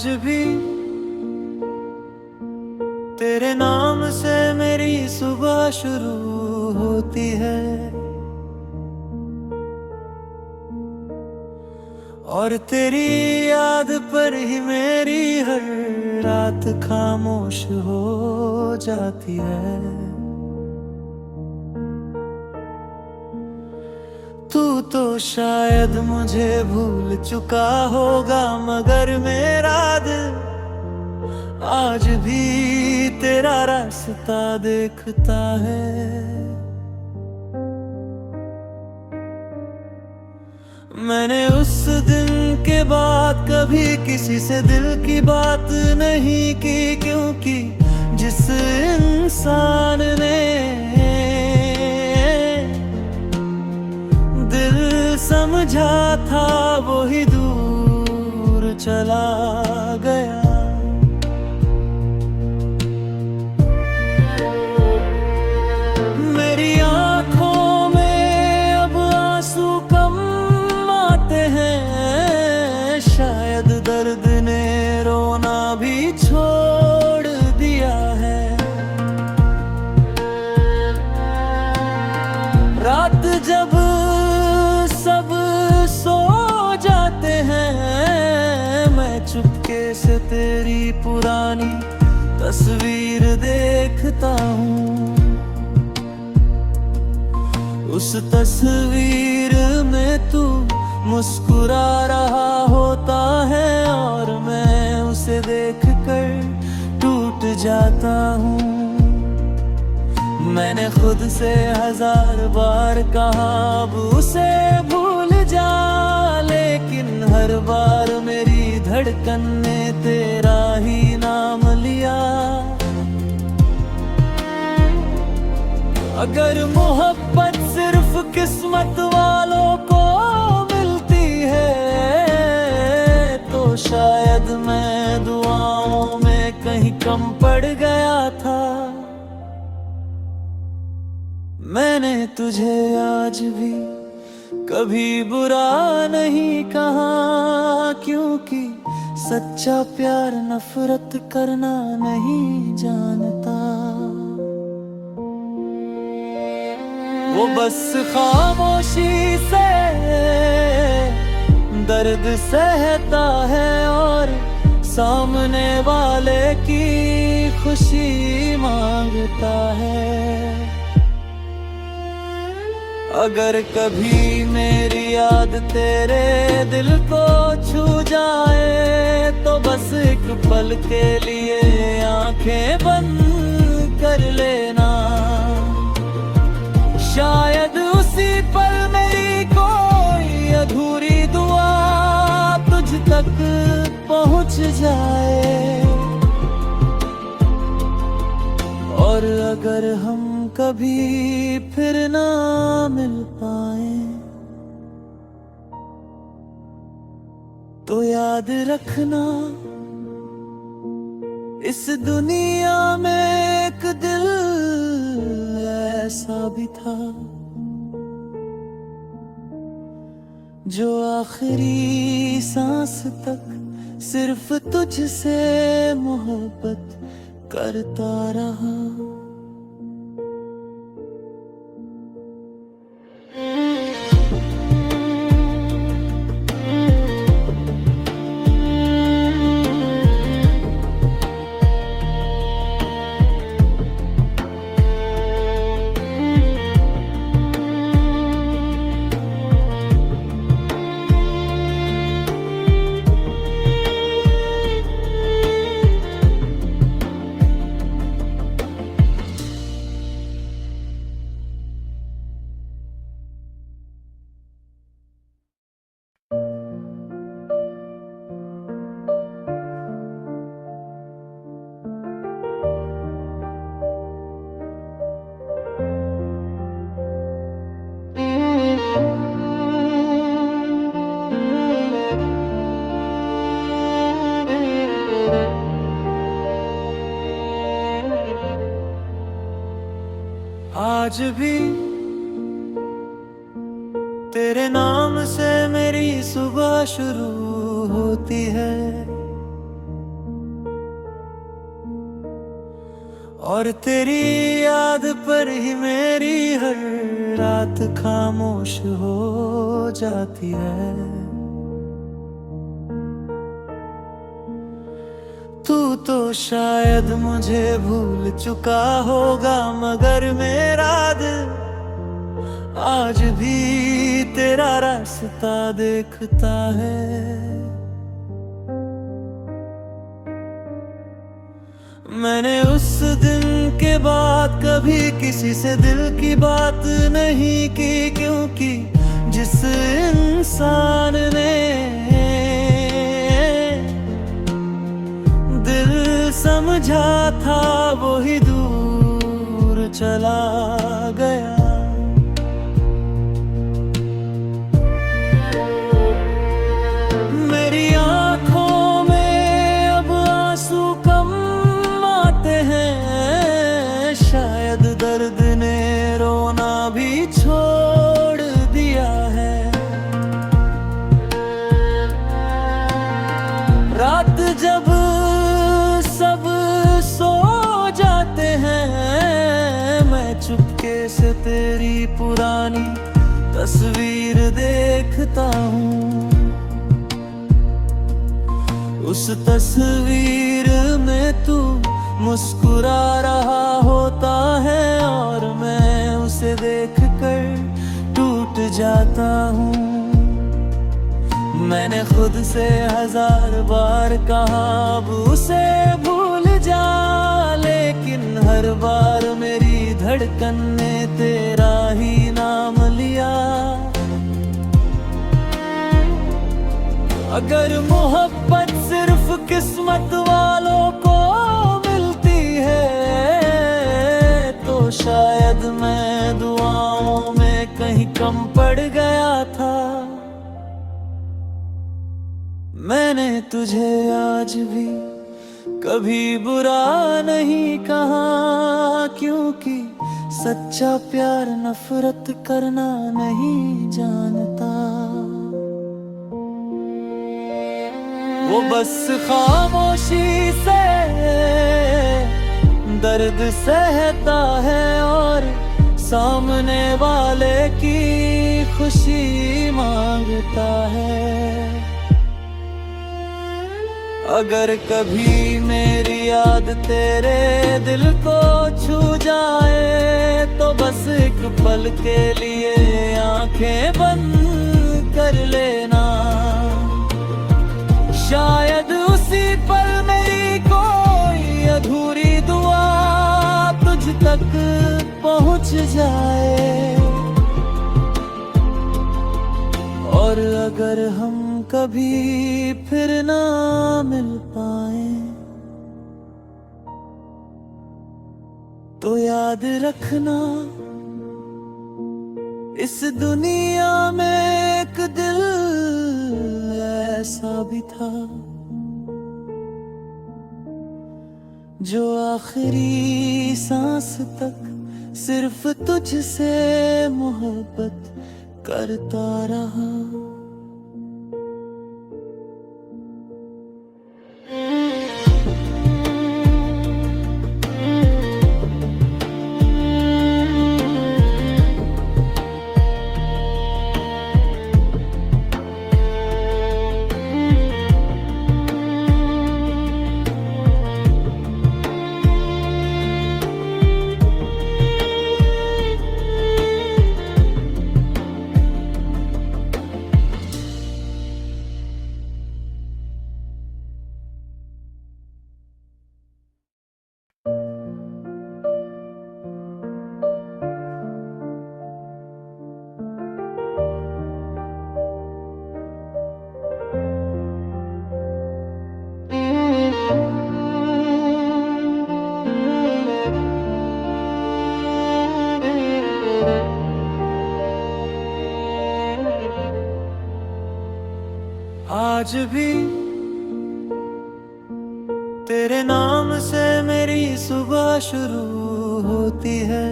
आज भी तेरे नाम से मेरी सुबह शुरू होती है और तेरी याद पर ही मेरी हर रात खामोश हो जाती है। तू तो शायद मुझे भूल चुका होगा, मगर मेरा दिल आज भी तेरा रास्ता देखता है। मैंने उस दिन के बाद कभी किसी से दिल की बात नहीं की, क्योंकि जिस इंसान ने दिल समझा था वो ही दूर चला गया। मेरी आंखों में अब आंसू कम आते हैं, शायद दर्द ने रोना भी छोड़ दिया है। रात जब सब सो जाते हैं, मैं चुपके से तेरी पुरानी तस्वीर देखता हूँ। उस तस्वीर में तू मुस्कुरा रहा होता है और मैं उसे देखकर टूट जाता हूँ। मैंने खुद से 1000 बार कहा अब उसे भूल जा, लेकिन हर बार मेरी धड़कन ने तेरा ही नाम लिया। अगर मोहब्बत सिर्फ किस्मत वालों को मिलती है, तो शायद मैं दुआओं में कहीं कम पड़ गया था। मैंने तुझे आज भी कभी बुरा नहीं कहा, क्योंकि सच्चा प्यार नफरत करना नहीं जानता। वो बस खामोशी से दर्द सहता है और सामने वाले की खुशी मांगता है। अगर कभी मेरी याद तेरे दिल को छू जाए, तो बस एक पल के लिए आंखें बंद कर लेना। शायद उसी पल मेरी कोई अधूरी दुआ तुझ तक पहुंच जाए। और अगर हम कभी फिर ना मिल पाए, तो याद रखना इस दुनिया में एक दिल ऐसा भी था, जो आखिरी सांस तक सिर्फ तुझसे मोहब्बत करता रहा। आज भी तेरे नाम से मेरी सुबह शुरू होती है और तेरी याद पर ही मेरी हर रात खामोश हो जाती है। तू तो शायद मुझे भूल चुका होगा, मगर मेरा दिल आज भी तेरा रास्ता देखता है। मैंने उस दिन के बाद कभी किसी से दिल की बात नहीं की, क्योंकि जिस इंसान ने दिल समझा था वो ही दूर चला गया। मेरी आंखों में अब आंसू कम आते हैं, शायद दर्द ने रोना भी छोड़ दिया है। रात जब सब सो जाते हैं, मैं चुपके से तेरी पुरानी तस्वीर देखता हूँ। उस तस्वीर में तू मुस्कुरा रहा होता है, और मैं उसे देखकर टूट जाता हूँ। मैंने खुद से 1000 बार कहा अब उसे भूल जा, लेकिन हर बार मेरी धड़कन ने तेरा ही नाम लिया। अगर मोहब्बत सिर्फ किस्मत वालों को मिलती है, तो शायद मैं दुआओं में कहीं कम पड़ गया था। मैंने तुझे आज भी कभी बुरा नहीं कहा, क्योंकि सच्चा प्यार नफरत करना नहीं जानता। वो बस खामोशी से दर्द सहता है, और सामने वाले की खुशी मांगता है। अगर कभी मेरी याद तेरे दिल को छू जाए, तो बस एक पल के लिए आंखें बंद कर लेना। शायद उसी पल मेरी कोई अधूरी दुआ तुझ तक पहुंच जाए। और अगर हम कभी फिर ना मिल पाए, तो याद रखना इस दुनिया में एक दिल ऐसा भी था, जो आखिरी सांस तक सिर्फ तुझसे मोहब्बत करता रहा। आज भी तेरे नाम से मेरी सुबह शुरू होती है,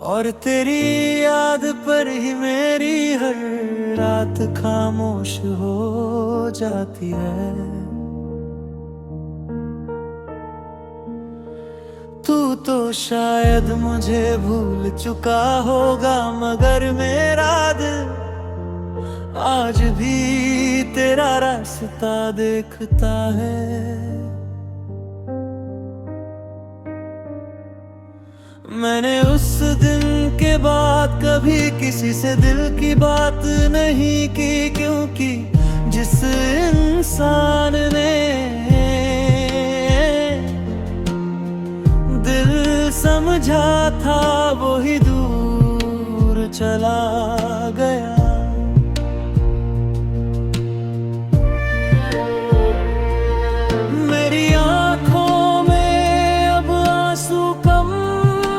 और तेरी याद पर ही मेरी हर रात खामोश हो जाती है। तू तो शायद मुझे भूल चुका होगा, मगर मेरा दिल आज भी तेरा रास्ता देखता है। मैंने उस दिन के बाद कभी किसी से दिल की बात नहीं की, क्योंकि जिस इंसान ने दिल समझा था वो ही दूर चला गया। मेरी आंखों में अब आंसू कम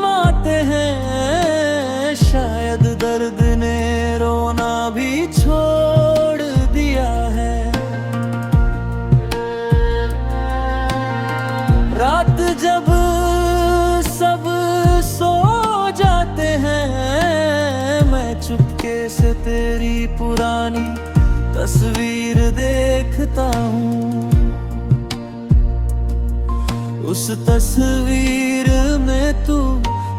आते हैं, शायद दर्द ने रोना भी छोड़ दिया है। रात जब सब सो जाते हैं, मैं चुपके से तेरी पुरानी तस्वीर देखता हूँ। उस तस्वीर में तू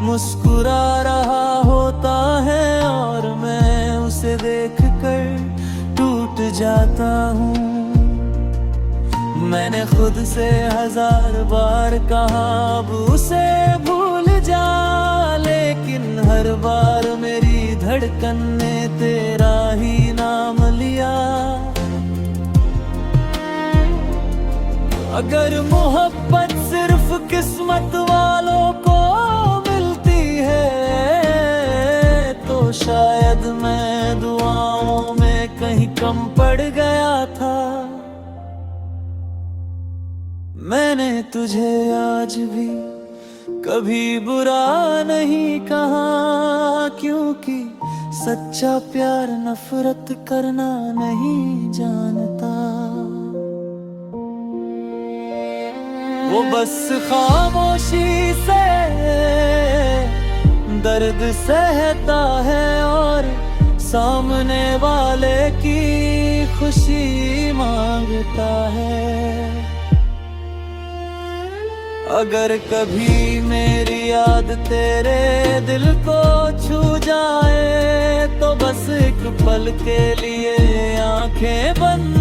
मुस्कुरा रहा होता है और मैं उसे देखकर टूट जाता हूँ। मैंने खुद से 1000 बार कहा अब उसे भूल जा, लेकिन हर बार मेरी धड़कन ने तेरा ही नाम लिया। अगर मोहब्बत सिर्फ किस्मत वालों को मिलती है, तो शायद मैं दुआओं में कहीं कम पड़ गया था। मैंने तुझे आज भी कभी बुरा नहीं कहा, क्योंकि सच्चा प्यार नफरत करना नहीं जानता। वो बस खामोशी से दर्द सहता है और सामने वाले की खुशी मांगता है। अगर कभी मेरी याद तेरे दिल को छू जाए, तो बस एक पल के लिए आंखें बंद